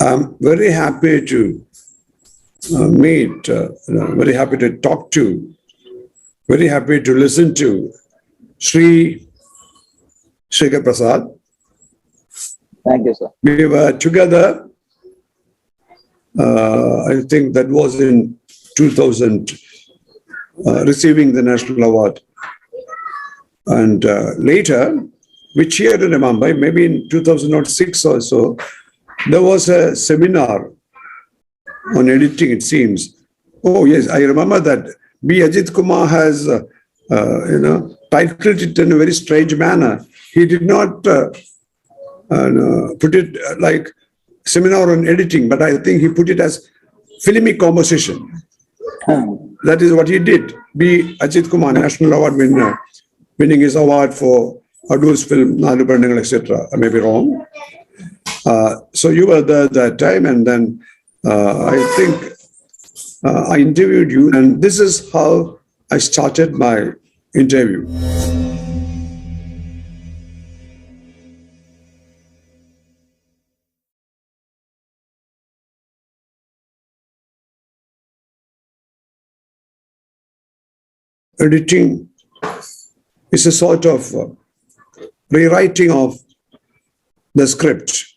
I'm very happy to meet, very happy to talk to, very happy to listen to Sreekar Prasad. Thank you, sir. We were together, I think that was in 2000, receiving the National Award. And later, which year in Mumbai, maybe in 2006 or so, there was a seminar on editing, it seems. Oh, yes, I remember that. B. Ajit Kumar has, titled it in a very strange manner. He did not put it like seminar on editing, but I think he put it as filmic composition. That is what he did. B. Ajit Kumar, National Award winner, winning his award for Adu's film, Nalu Perungal, etc. I may be wrong. So you were there that time, and then I think I interviewed you, and this is how I started my interview. Editing is a sort of rewriting of the script.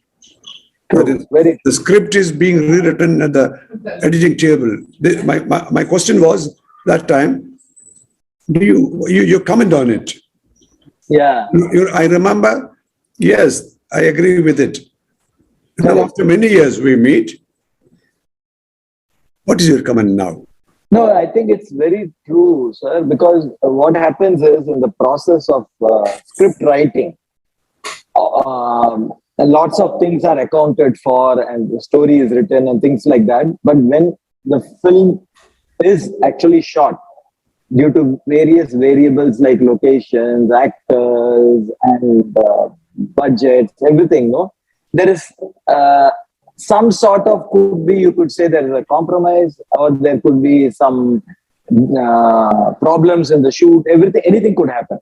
The script is being rewritten at the editing table. My question was that time, do you comment on it? Yeah. I remember, yes, I agree with it. Now after many years we meet. What is your comment now? No, I think it's very true, sir, because what happens is in the process of script writing, lots of things are accounted for and the story is written and things like that. But when the film is actually shot, due to various variables like locations, actors, and budgets, everything, no, there is some sort of, could be, you could say there is a compromise, or there could be some problems in the shoot. Anything could happen.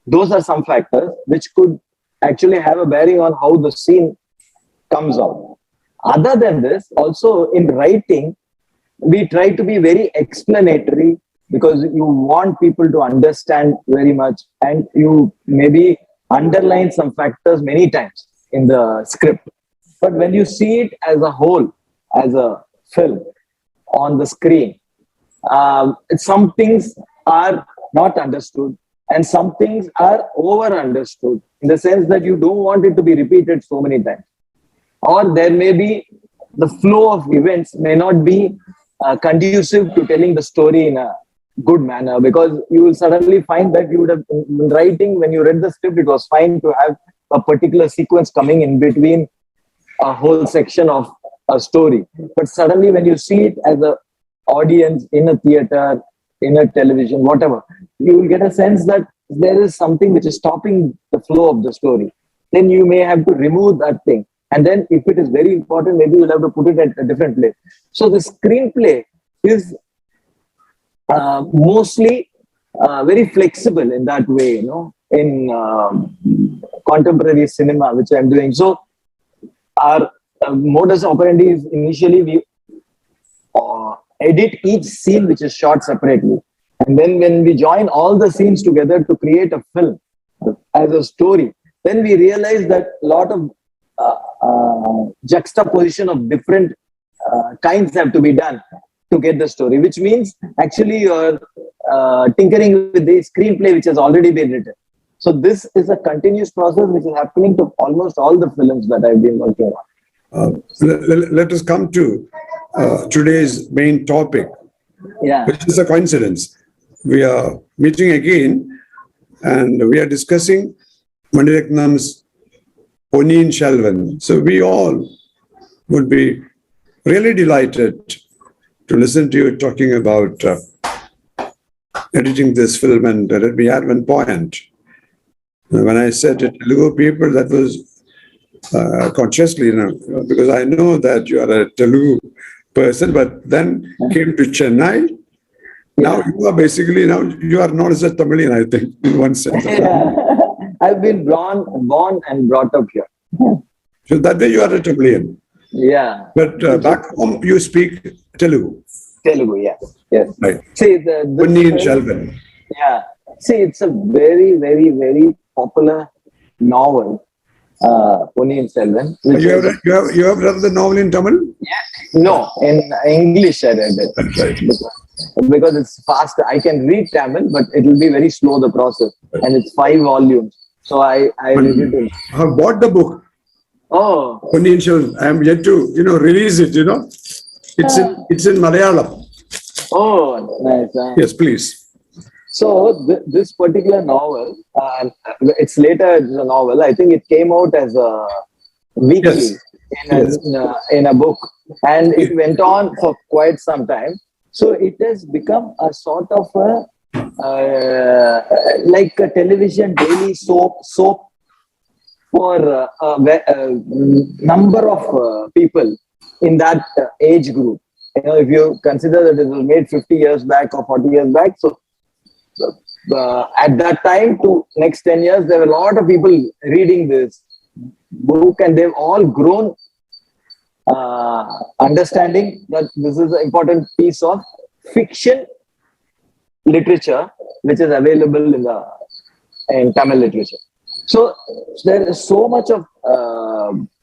Those are some factors which could actually have a bearing on how the scene comes out. Other than this, also in writing, we try to be very explanatory, because you want people to understand very much, and you maybe underline some factors many times in the script. But when you see it as a whole, as a film on the screen, some things are not understood and some things are over understood, in the sense that you don't want it to be repeated so many times. Or there may be, the flow of events may not be conducive to telling the story in a good manner, because you will suddenly find that you would have, in writing, when you read the script, it was fine to have a particular sequence coming in between a whole section of a story. But suddenly when you see it as an audience in a theater, in a television, whatever, you will get a sense that there is something which is stopping the flow of the story. Then you may have to remove that thing. And then if it is very important, maybe you'll have to put it at a different place. So the screenplay is mostly very flexible in that way, in contemporary cinema, which I'm doing. So our modus operandi is, initially we edit each scene which is shot separately. And then when we join all the scenes together to create a film as a story, then we realize that a lot of juxtaposition of different kinds have to be done to get the story, which means actually you're tinkering with the screenplay which has already been written. So this is a continuous process which is happening to almost all the films that I've been working on. Let us come to today's main topic, which is a coincidence. We are meeting again and we are discussing Maniratnam's Ponniyin Selvan. So we all would be really delighted to listen to you talking about editing this film. And let me add one point. When I said to Telugu people, that was consciously, because I know that you are a Telugu person, but then came to Chennai. Now you are basically, now you are known as a Tamilian, I think, in one sense. I've been born and brought up here. So that way you are a Tamilian. Yeah. But back home, you speak Telugu. Telugu, yes. Yes. Right. See, Ponniyin Selvan. yeah. See, it's a very, very, very popular novel, Ponniyin Selvan. Which is, You have read the novel in Tamil? no, in English I read it. That's right. Because it's fast. I can read Tamil, but it will be very slow, the process. And it's 5 volumes. So I read it in. I have bought the book. Oh, Ponniyin Selvan. I am yet to, release it, It's in Malayalam. oh, nice. Yes, please. So this particular novel, it's later it's a novel. I think it came out as a weekly Yes. in a book, and it went on for quite some time. So it has become a sort of a like a television daily soap for a number of people in that age group. If you consider that it was made 50 years back or 40 years back, so at that time to next 10 years, there were a lot of people reading this book, and they've all grown understanding that this is an important piece of fiction literature which is available in Tamil literature. So there is so much of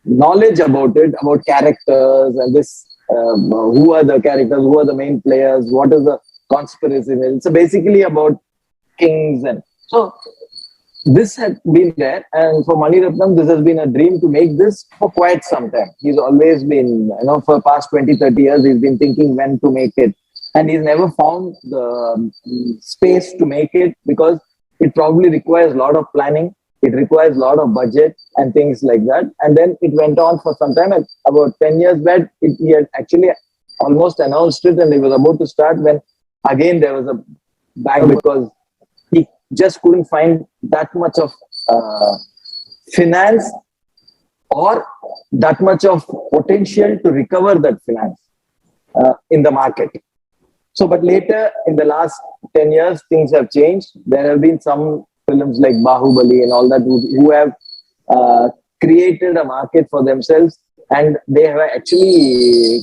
knowledge about it, about characters and this, who are the characters, who are the main players, what is the conspiracy. So basically about kings, and so this had been there. And for Mani Ratnam, this has been a dream to make this for quite some time. He's always been, for past 20, 30 years, he's been thinking when to make it. And he's never found the space to make it because it probably requires a lot of planning. It requires a lot of budget and things like that. And then it went on for some time. And about 10 years back, he had actually almost announced it and he was about to start when again there was a bang because he just couldn't find that much of finance or that much of potential to recover that finance in the market. So, but later in the last 10 years, things have changed. There have been some films like Bahubali and all that who have created a market for themselves, and they have actually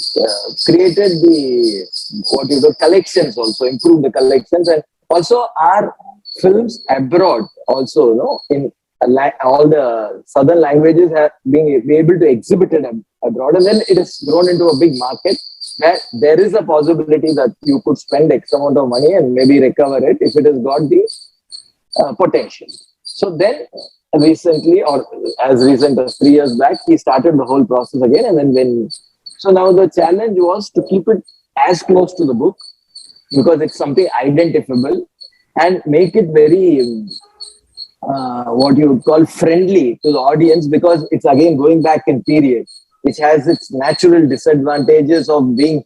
created the collections also, improved the collections, and also our films abroad also, in all the southern languages have been able to exhibit it abroad, and then it has grown into a big market where there is a possibility that you could spend X amount of money and maybe recover it if it has got the potential. So then recently, or as recent as 3 years back, he started the whole process again. And then so now the challenge was to keep it as close to the book because it's something identifiable and make it very, what you would call friendly to the audience because it's again going back in period, which has its natural disadvantages of being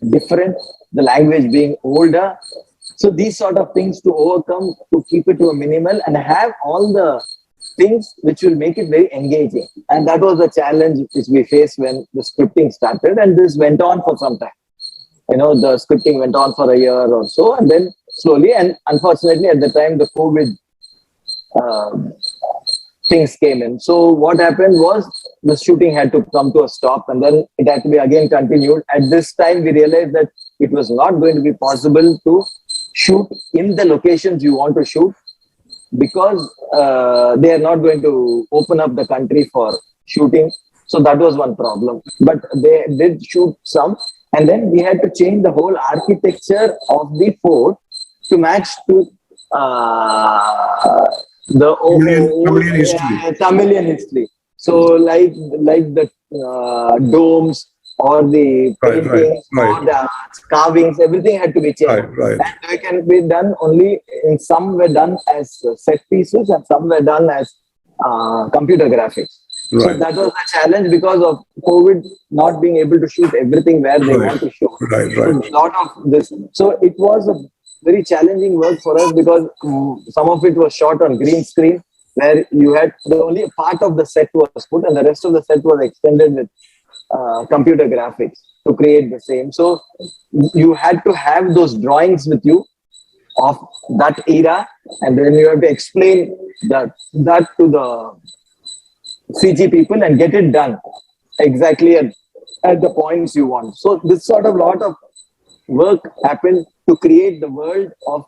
different, the language being older. So these sort of things to overcome, to keep it to a minimal and have all the things which will make it very engaging. And that was the challenge which we faced when the scripting started. And this went on for some time. The scripting went on for a year or so, and then slowly, and unfortunately at the time, the COVID things came in. So what happened was the shooting had to come to a stop and then it had to be again continued. At this time, we realized that it was not going to be possible to shoot in the locations you want to shoot because they are not going to open up the country for shooting. So that was one problem. But they did shoot some. And then we had to change the whole architecture of the fort to match to the Tamilian history. So like the domes or the paintings or the carvings, everything had to be changed. Right. And they can be done only in some were done as set pieces and some were done as computer graphics. Right. So that was a challenge because of COVID not being able to shoot everything where they want to shoot. Right. So a lot of this. So it was a very challenging work for us because some of it was shot on green screen where you had the only part of the set was put and the rest of the set was extended with computer graphics to create the same. So you had to have those drawings with you of that era and then you have to explain that to the CG people and get it done exactly at at the points you want. So this sort of lot of work happened to create the world of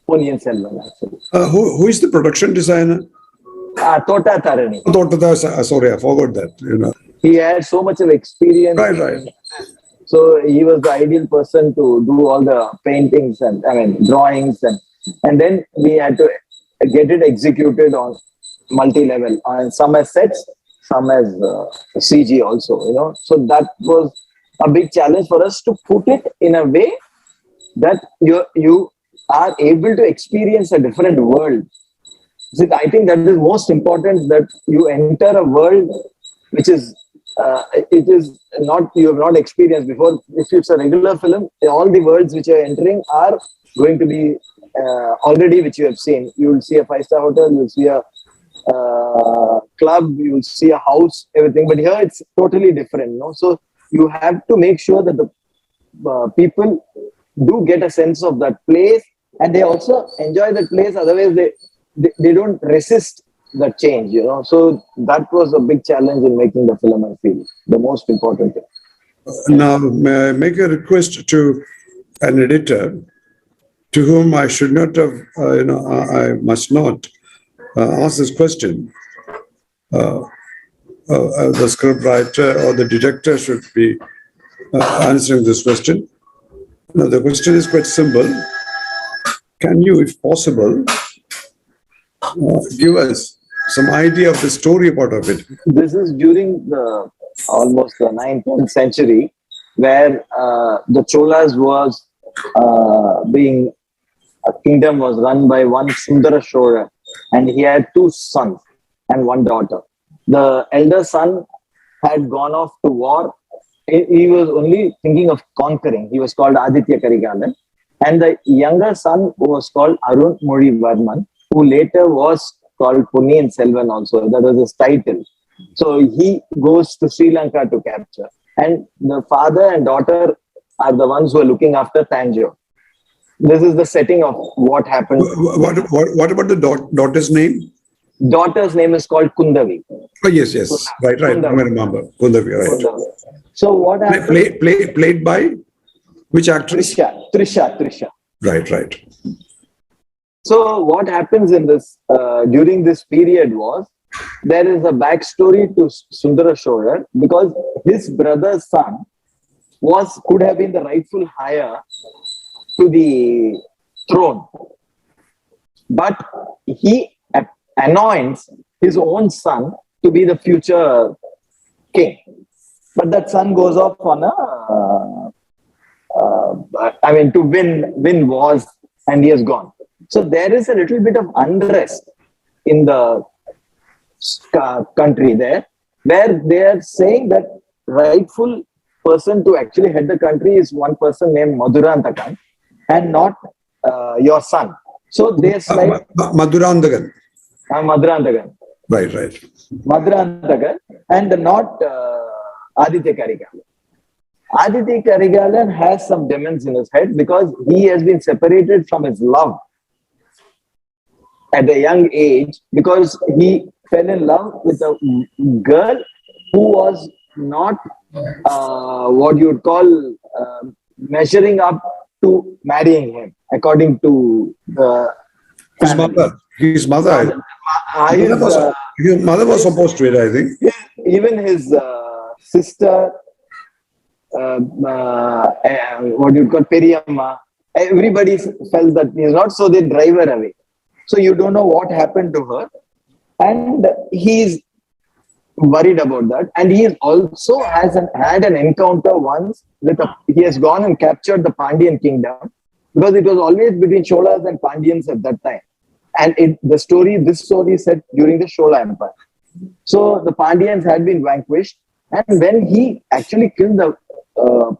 Ponniyin Selvan actually. Who is the production designer? Tota Tarani. Sorry, I forgot that. He had so much of experience. Right. So he was the ideal person to do all the paintings and drawings and then we had to get it executed on multi-level, and some as sets, some as CG also. So that was a big challenge for us to put it in a way that you are able to experience a different world. So I think that is most important, that you enter a world which is it is not, you have not experienced before. If it's a regular film, all the worlds which you are entering are going to be already which you have seen. You will see a 5-star hotel, you will see a club, you will see a house, everything. But here it's totally different. So you have to make sure that the people do get a sense of that place and they also enjoy that place. Otherwise, they don't resist the change. So that was a big challenge in making the film. I feel the most important thing. Now, may I make a request to an editor to whom I should not have, I must not ask this question. The script writer or the director should be answering this question. Now, the question is quite simple. Can you, if possible, give us some idea of the story part of it? This is during almost the 9th century, where the Cholas was being, a kingdom was run by one Sundara Chola, and he had 2 sons and 1 daughter. The elder son had gone off to war. He was only thinking of conquering. He was called Aditya Karigalan. And the younger son was called Arun Mori Varman, who later was called Ponniyin Selvan also. That was his title. So he goes to Sri Lanka to capture. And the father and daughter are the ones who are looking after Tanjore. This is the setting of what happened. What about the daughter's name? Daughter's name is called Kundavi. Oh, yes. Right. Kundavi. I remember. Kundavi, right. Kundavi. So what happened? Played by which actress? Trisha. Right. So what happens in this during this period was, there is a backstory to Sundara Chola, because his brother's son could have been the rightful heir to the throne, but he anoints his own son to be the future king. But that son goes off on to win wars, and he has gone. So there is a little bit of unrest in the country there, where they are saying that rightful person to actually head the country is one person named Madhurantakan and not your son. So they are like Madhurantakan. Madhurantakan. Right. Madhurantakan and not Aditya Karigalan. Aditya Karigalan has some demons in his head because he has been separated from his love at a young age, because he fell in love with a girl who was not what you would call measuring up to marrying him according to the His mother. His mother was supposed to it, I think. Even his sister, what you call Periyamma, everybody felt that he is not, so they drive her away. So you don't know what happened to her, and he's worried about that. And he also had an encounter once with he has gone and captured the Pandyan kingdom, because it was always between Cholas and Pandyans at that time. And this story is set during the Chola Empire. So the Pandyans had been vanquished, and when he actually killed the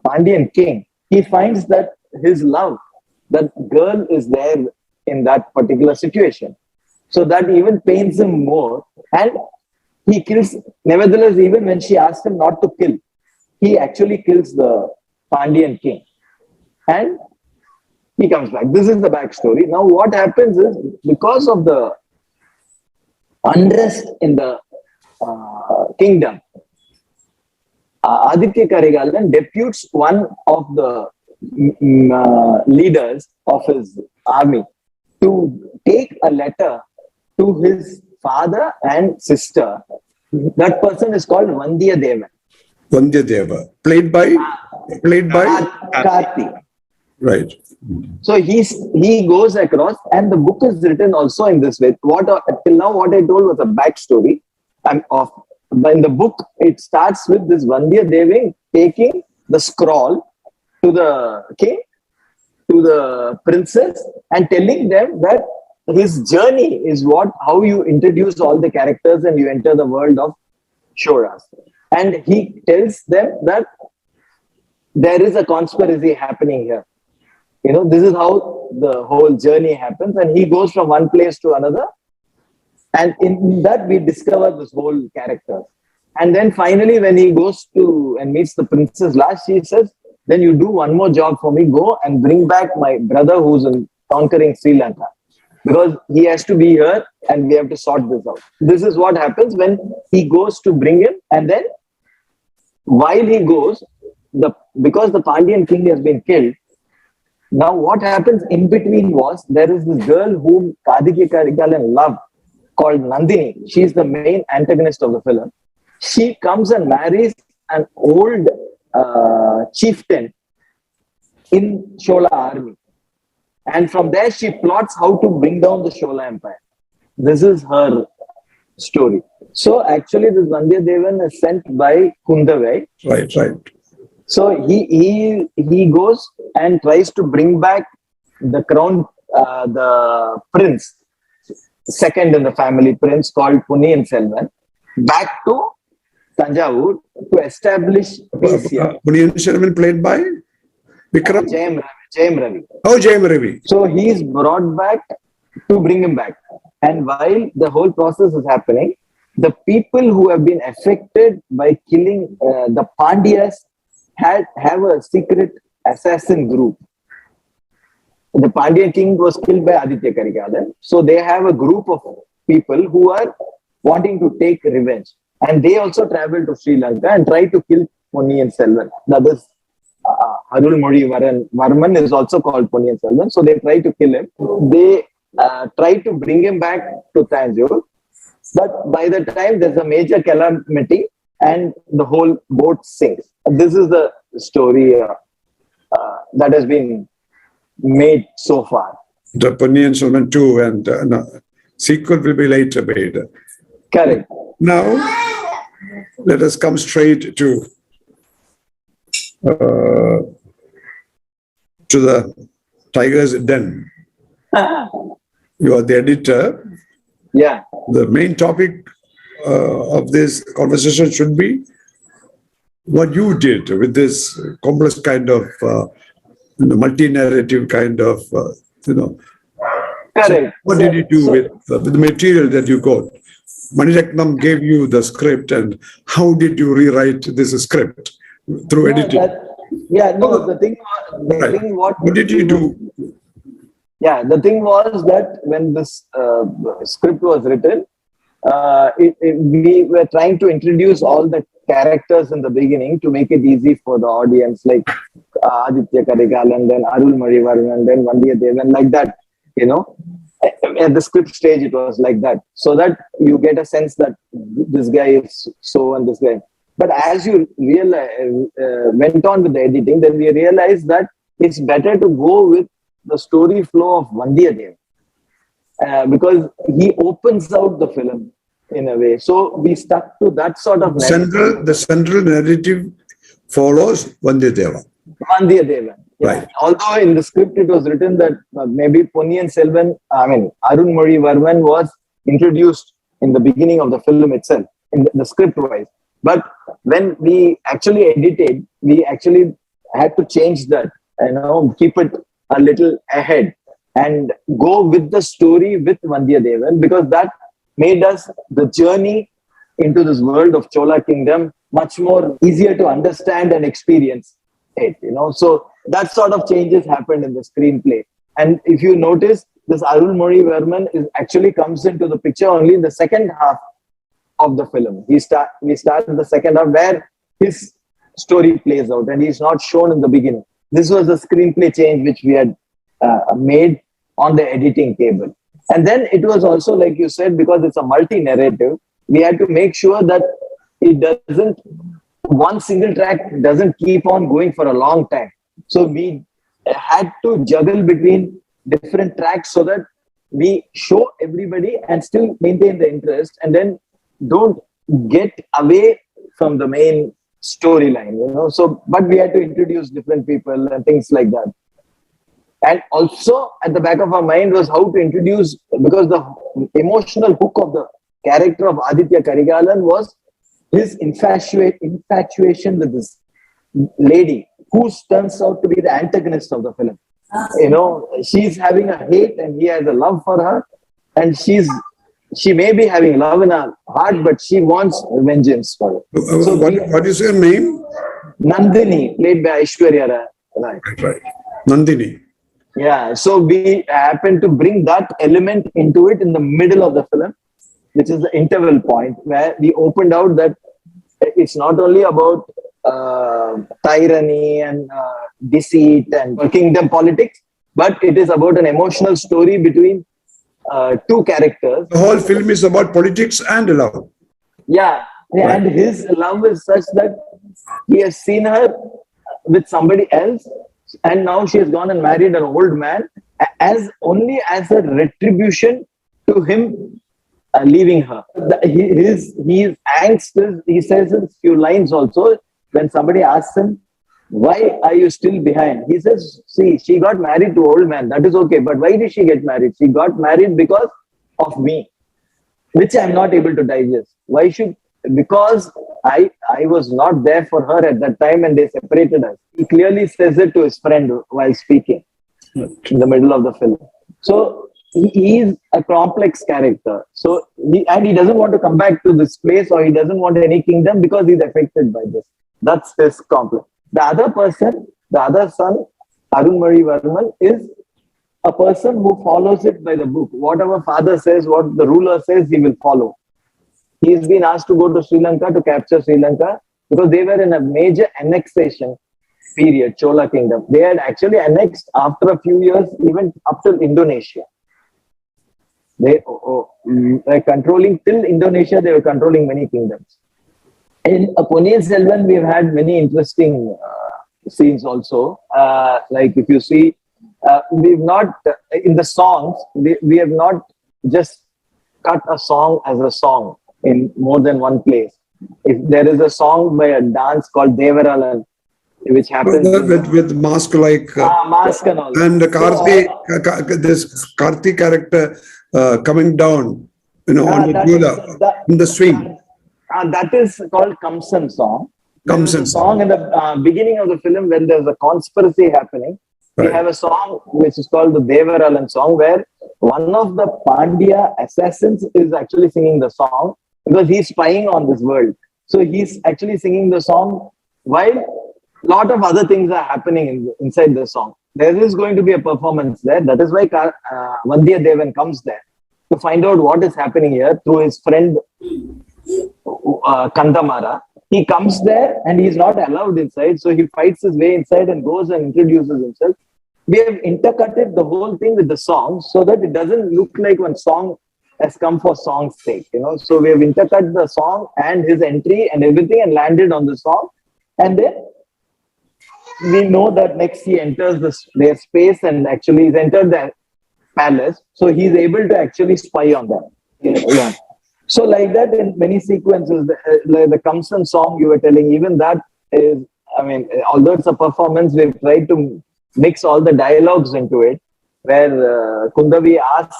Pandyan king, he finds that his love, that girl, is there in that particular situation. So that even pains him more, and he kills. Nevertheless, even when she asked him not to kill, he actually kills the Pandyan king, and he comes back. This is the backstory. Now, what happens is, because of the unrest in the kingdom, Aditya Karigalan deputes one of the leaders of his army to take a letter to his father and sister. That person is called Vandiyadevan. Vandyadeva, played by, Karthi. right. So he goes across, and the book is written also in this way. Till now, what I told was a backstory. But in the book, it starts with this Vandiyadevan taking the scroll to the king, to the princess, and telling them that his journey is how you introduce all the characters and you enter the world of Shoras. And he tells them that there is a conspiracy happening here. This is how the whole journey happens, and he goes from one place to another. And in that, we discover this whole character. And then finally, when he goes to and meets the princess last, she says, then you do one more job for me. Go and bring back my brother who's conquering Sri Lanka. Because he has to be here and we have to sort this out. This is what happens when he goes to bring him. And then while he goes, because the Pandyan king has been killed, now what happens in between was there is this girl whom Aditya Karigalan loved, called Nandini. She is the main antagonist of the film. She comes and marries an old chieftain in Chola army. And from there, she plots how to bring down the Chola Empire. This is her story. So actually, this Vandiyadevan is sent by Kundavai. Right. So he goes and tries to bring back the crown, the prince, second in the family prince called Ponniyin Selvan, back to Tanjavur to establish peace here. Ponniyin Selvan played by Vikram? Jayam Ravi. Oh, Jayam Ravi. So he is brought back to bring him back. And while the whole process is happening, the people who have been affected by killing the Pandyas have a secret assassin group. The Pandyan king was killed by Aditya Karigalan. So they have a group of people who are wanting to take revenge. And they also travel to Sri Lanka and try to kill Ponniyin Selvan. That is, Arulmozhi Varman is also called Ponniyin Selvan. So they try to kill him. They try to bring him back to Tanjore. But by the time there's a major calamity and the whole boat sinks. This is the story that has been made so far. The Ponniyin Selvan 2 and sequel will be later made. Correct. Now, let us come straight to the Tiger's Den. You are the editor. Yeah. The main topic of this conversation should be what you did with this complex kind of multi-narrative kind of, Correct. So what did you do with the material that you got? Maniratnam gave you the script, and how did you rewrite this script through editing? The thing what did you do? Yeah, the thing was that when this script was written, we were trying to introduce all the characters in the beginning to make it easy for the audience, like Aditya Karigalan, then Arulmozhi Varman, then Vandiyadevan, like that, At the script stage, it was like that, so that you get a sense that this guy is so and this guy. But as you went on with the editing, then we realized that it's better to go with the story flow of Vandiyadevan because he opens out the film in a way. So we stuck to that sort of narrative. The central narrative follows Vandiyadevan. Vandiyadevan. Yeah. Right. Although in the script it was written that maybe Ponniyin Selvan, Arulmozhi Varman was introduced in the beginning of the film itself, in the script wise. But when we actually edited, we actually had to change that, keep it a little ahead and go with the story with Vandiyadevan, because that made us the journey into this world of Chola kingdom much more easier to understand and experience it, So that sort of changes happened in the screenplay. And if you notice, this Arulmozhi Varman actually comes into the picture only in the second half of the film. We start the second half where his story plays out, and he's not shown in the beginning. This was a screenplay change which we had made on the editing table. And then it was also, like you said, because it's a multi-narrative, we had to make sure that it doesn't, one single track doesn't keep on going for a long time. So we had to juggle between different tracks so that we show everybody and still maintain the interest, and then don't get away from the main storyline, you know. So, but we had to introduce different people and things like that. And also at the back of our mind was how to introduce, because the emotional hook of the character of Aditya Karigalan was his infatuation with this lady who turns out to be the antagonist of the film. You know, she's having a hate and he has a love for her, and she may be having love in her heart, but she wants vengeance for it. So what is your name? Nandini, played by Aishwarya Rai. Right. Nandini. Yeah, so we happen to bring that element into it in the middle of the film, which is the interval point where we opened out that it's not only about tyranny and deceit and kingdom politics, but it is about an emotional story between two characters. The whole film is about politics and love. Yeah, and his love is such that he has seen her with somebody else, and now she has gone and married an old man as a retribution to him leaving her. His angst is, he says in a few lines also, when somebody asks him, why are you still behind? He says, see, she got married to old man. That is okay. But why did she get married? She got married because of me, which I'm not able to digest. Because I was not there for her at that time and they separated us. He clearly says it to his friend while speaking in the middle of the film. So he is a complex character. So he doesn't want to come back to this place, or he doesn't want any kingdom because he's affected by this. That's his complex. The other person, the other son, Arunmari Varman, is a person who follows it by the book. Whatever father says, what the ruler says, he will follow. He's been asked to go to Sri Lanka to capture Sri Lanka because they were in a major annexation period, Chola kingdom. They had actually annexed after a few years, even up to Indonesia. They were controlling till Indonesia, they were controlling many kingdoms. In Ponniyin Selvan, we've had many interesting scenes also. Like if you see, we've not, in the songs, we have not just cut a song as a song in more than one place. If there is a song by a dance called Devaralan, which happens with mask like mask and all. And Karthi, this Karthi character coming down, you know, on the Jula, in the swing. That is called Kamsan song. Kamsan song in the beginning of the film when there's a conspiracy happening. Right. We have a song which is called the Devaralan song, where one of the Pandya assassins is actually singing the song because he's spying on this world. So he's actually singing the song while a lot of other things are happening inside the song. There is going to be a performance there. That is why Vandya Devan comes there to find out what is happening here through his friend Kandamara. He comes there and he's not allowed inside. So he fights his way inside and goes and introduces himself. We have intercutted the whole thing with the song so that it doesn't look like one song has come for song's sake, you know. So we have intercut the song and his entry and everything and landed on the song. And then we know that next he enters their space and actually he's entered their palace. So he's able to actually spy on them. Yeah. So like that in many sequences, the Kamsan song you were telling, even that is, I mean, although it's a performance, we've tried to mix all the dialogues into it, where Kundavi asks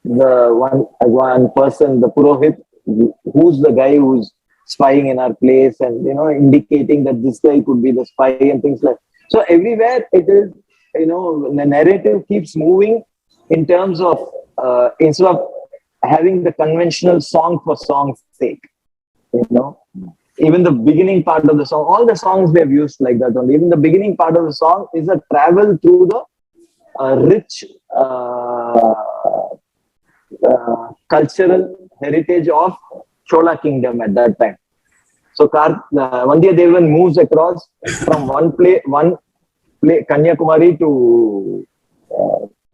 the one person, the Purohit, who's the guy who's spying in our place, and, you know, indicating that this guy could be the spy and things like that. So everywhere it is, you know, the narrative keeps moving in terms of, instead of having the conventional song for song's sake, you know. Even the beginning part of the song, all the songs we have used like that only. Even the beginning part of the song is a travel through the rich cultural heritage of Chola kingdom at that time. So Vandiyadevan moves across from one play Kanyakumari to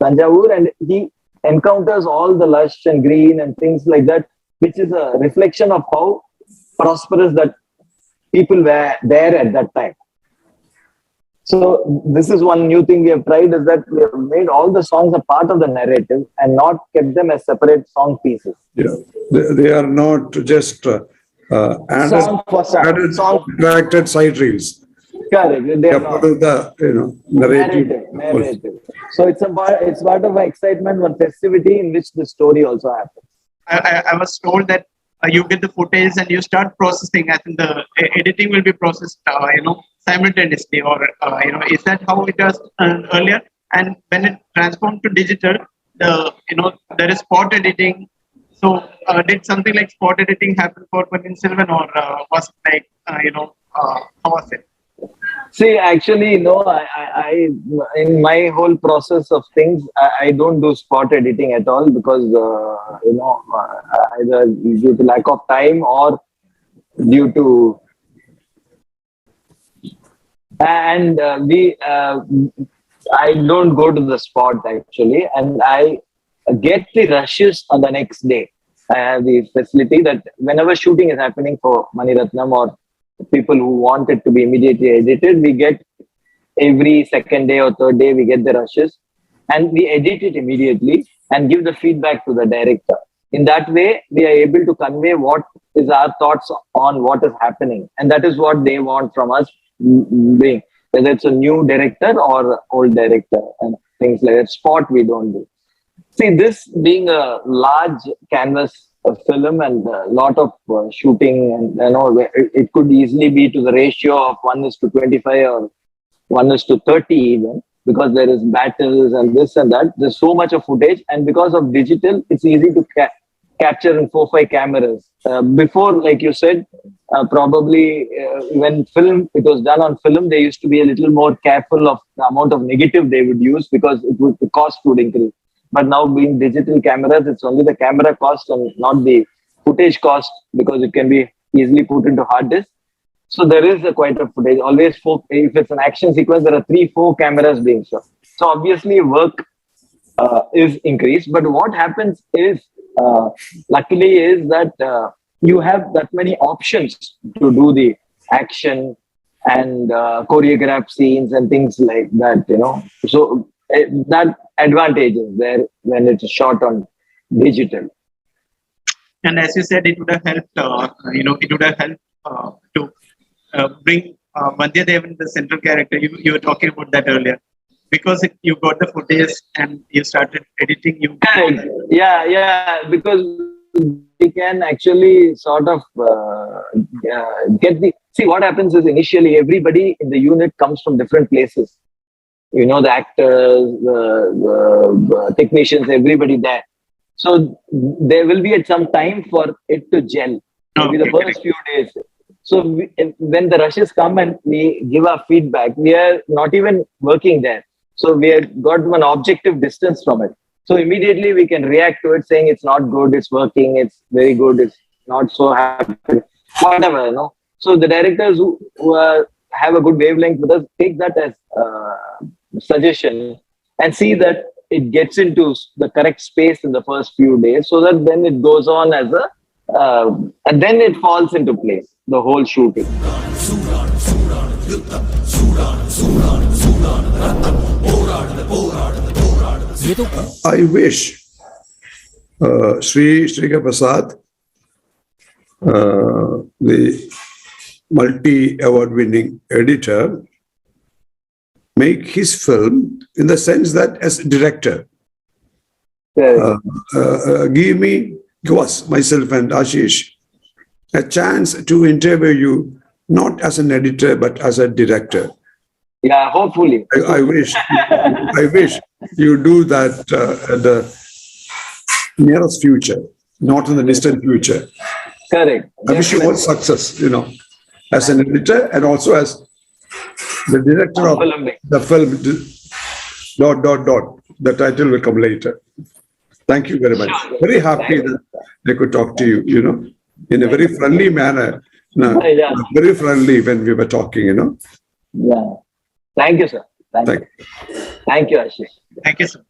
Tanjavur, and he encounters all the lush and green and things like that, which is a reflection of how prosperous that people were there at that time. So this is one new thing we have tried, is that we have made all the songs a part of the narrative and not kept them as separate song pieces. Yeah, they are not just added, Song for song. subtracted side reels. Correct. They They are are part of the narrative. narrative. So it's part of my excitement, one festivity in which the story also happens. I was told that you get the footage and you start processing. I think the editing will be processed, simultaneously, or is that how it was earlier? And when it transformed to digital, there is spot editing. So did something like spot editing happen for Ponniyin Selvan, or was it like how was it? See, actually, no, I in my whole process of things, I don't do spot editing at all, because, either due to lack of time or due to, and I don't go to the spot actually, and I get the rushes on the next day. I have the facility that whenever shooting is happening for Maniratnam or people who want it to be immediately edited, we get every second day or third day, we get the rushes and we edit it immediately and give the feedback to the director. In that way, we are able to convey what is our thoughts on what is happening. And that is what they want from us, being, whether it's a new director or old director and things like that. Spot we don't do. See, this being a large canvas film and a lot of shooting, and it could easily be to the ratio of 1:25 or 1:30 even, because there is battles and this and that. There's so much of footage, and because of digital, it's easy to capture in 4-5 cameras. Before, like you said, probably when it was done on film, they used to be a little more careful of the amount of negative they would use, because the cost would increase. But now, being digital cameras, it's only the camera cost and not the footage cost, because it can be easily put into hard disk. So there is quite a footage. Always if it's an action sequence, there are 3-4 cameras being shot. So obviously work is increased. But what happens is, luckily, is that you have that many options to do the action and choreograph scenes and things like that. So that advantage is there when it's shot on digital. And as you said, it would have helped. It would have helped to bring Vandiyadevan, the central character. You were talking about that earlier, because you got the footage and you started editing. Correct. Yeah. Because we can actually sort of get the. See, what happens is, initially everybody in the unit comes from different places. The actors, the technicians, everybody there. So there will be at some time for it to gel. Maybe the first few days. So when the rushes come and we give our feedback, we are not even working there. So we have got an objective distance from it. So immediately we can react to it, saying it's not good, it's working, it's very good, it's not so happy, whatever. So the directors who have a good wavelength with us take that as suggestion and see that it gets into the correct space in the first few days, so that then it goes on as and then it falls into place, the whole shooting. I wish Sreekar Prasad, the multi-award winning editor, make his film in the sense that as director, give us, myself and Ashish, a chance to interview you, not as an editor, but as a director. Yeah, hopefully. I wish you do that at the nearest future, not in the distant future. Correct. I wish you all success, as an editor and also as the director of the film, ... The title will come later. Thank you very much. Very happy that I could talk to you, in a very friendly manner. No, Yeah. very friendly when we were talking, Yeah. Thank you, sir. Thank Thank you. Thank you, Ashish. Thank you, sir.